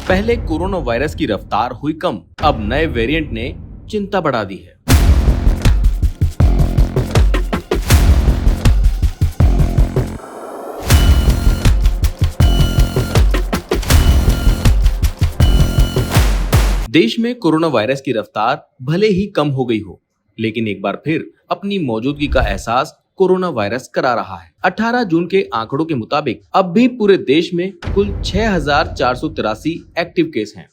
पहले corona virus की रफ्तार हुई कम, अब नए वेरिएंट ने चिंता बढ़ा दी है। देश में कोरोना वायरस की रफ्तार भले ही कम हो गई हो, लेकिन एक बार फिर अपनी मौजूदगी का एहसास कोरोना वायरस करा रहा है। 18 जून के आंकड़ों के मुताबिक अब भी पूरे देश में कुल 6,483 एक्टिव केस हैं।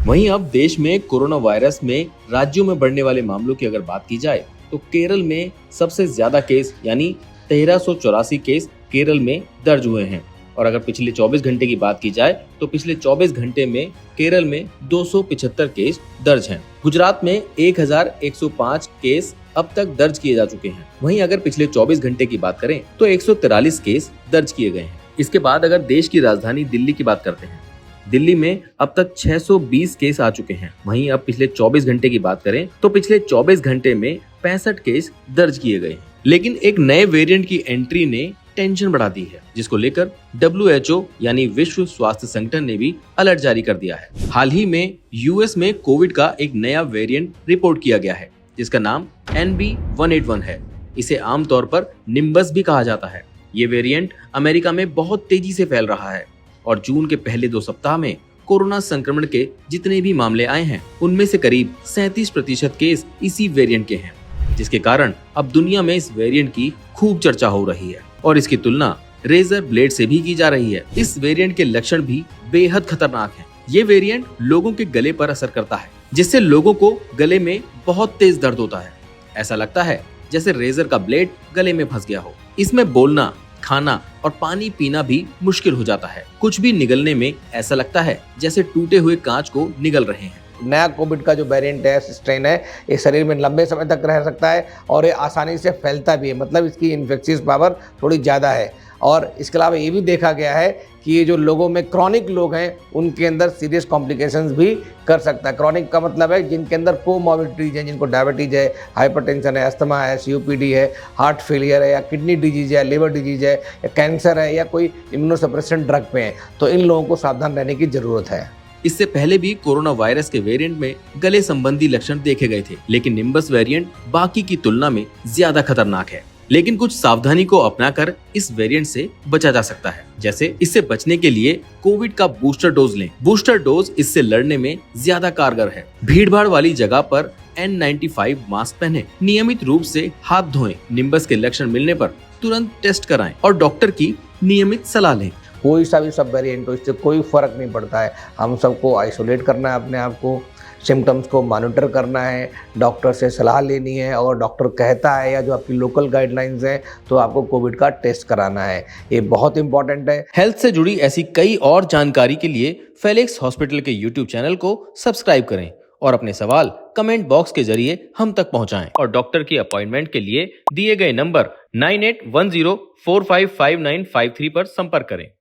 वहीं अब देश में कोरोना वायरस में राज्यों में बढ़ने वाले मामलों की अगर बात की जाए तो केरल में सबसे ज्यादा केस यानी 1384 केस केरल में दर्ज हुए हैं। और अगर पिछले 24 घंटे की बात की जाए तो पिछले 24 घंटे में केरल में 275 केस दर्ज हैं। गुजरात में 1105 केस अब तक दर्ज किए जा चुके हैं। वहीं अगर पिछले 24 घंटे की बात करें तो 143 केस दर्ज किए गए हैं। इसके बाद अगर देश की राजधानी दिल्ली की बात करते हैं, दिल्ली में अब तक 620 केस आ चुके हैं। वहीं अब पिछले 24 घंटे की बात करें तो पिछले 24 घंटे में 65 केस दर्ज किए गए हैं। लेकिन एक नए वेरिएंट की एंट्री ने टेंशन बढ़ा दी है, जिसको लेकर WHO यानी विश्व स्वास्थ्य संगठन ने भी अलर्ट जारी कर दिया है। हाल ही में यूएस में कोविड का एक नया वेरिएंट रिपोर्ट किया गया है, जिसका नाम NB181 है। इसे आमतौर पर निम्बस भी कहा जाता है। ये वेरिएंट अमेरिका में बहुत तेजी से फैल रहा है और जून के पहले 2 सप्ताह में कोरोना संक्रमण के जितने भी मामले आए हैं, उनमें से करीब 37% केस इसी वेरिएंट के हैं, जिसके कारण अब दुनिया में इस वेरिएंट की खूब चर्चा हो रही है और इसकी तुलना रेजर ब्लेड से भी की जा रही है। इस वेरिएंट के लक्षण भी बेहद खतरनाक हैं। ये वेरिएंट लोगों के गले पर असर करता है, जिससे लोगों को गले में बहुत तेज दर्द होता है। ऐसा लगता है जैसे रेजर का ब्लेड गले में फंस गया हो। इसमें बोलना, खाना और पानी पीना भी मुश्किल हो जाता है। कुछ भी निगलने में ऐसा लगता है जैसे टूटे हुए कांच को निगल रहे हैं। नया कोविड का जो वेरिएंट है, स्ट्रेन है, ये शरीर में लंबे समय तक रह सकता है और ये आसानी से फैलता भी है। मतलब इसकी इन्फेक्शियस पावर थोड़ी ज़्यादा है। और इसके अलावा ये भी देखा गया है कि ये जो लोगों में क्रॉनिक लोग हैं, उनके अंदर सीरियस कॉम्प्लिकेशंस भी कर सकता है। क्रॉनिक का मतलब है जिनके अंदर कोमॉर्बिडिटीज है, जिनको डायबिटीज है, हाइपरटेंशन है, अस्थमा है, COPD है, हार्ट फेलियर है, या किडनी डिजीज है, लिवर डिजीज है, या कैंसर है, या कोई इम्यूनोसप्रेशन ड्रग पे है, तो इन लोगों को सावधान रहने की ज़रूरत है। इससे पहले भी कोरोना वायरस के वेरिएंट में गले संबंधी लक्षण देखे गए थे, लेकिन निम्बस वेरिएंट बाकी की तुलना में ज्यादा खतरनाक है। लेकिन कुछ सावधानी को अपनाकर इस वेरिएंट से बचा जा सकता है। जैसे इससे बचने के लिए कोविड का बूस्टर डोज लें। बूस्टर डोज इससे लड़ने में ज्यादा कारगर है। भीड़भाड़ वाली जगह पर N95 मास्क पहने, नियमित रूप से हाथ धोएं, निम्बस के लक्षण मिलने पर तुरंत टेस्ट कराएं और डॉक्टर की नियमित सलाह लें। कोई सा भी सब वेरिएंट हो, इससे कोई फर्क नहीं पड़ता है। हम सबको आइसोलेट करना है, अपने आप को, सिम्टम्स को मॉनिटर करना है, डॉक्टर से सलाह लेनी है, और डॉक्टर कहता है या जो आपकी लोकल गाइडलाइंस है तो आपको कोविड का टेस्ट कराना है। ये बहुत इंपॉर्टेंट है। हेल्थ से जुड़ी ऐसी कई और जानकारी के लिए फेलिक्स हॉस्पिटल के YouTube चैनल को सब्सक्राइब करें और अपने सवाल कमेंट बॉक्स के जरिए हम तक पहुंचाएं। और डॉक्टर की अपॉइंटमेंट के लिए दिए गए नंबर 9810455953 पर संपर्क करें।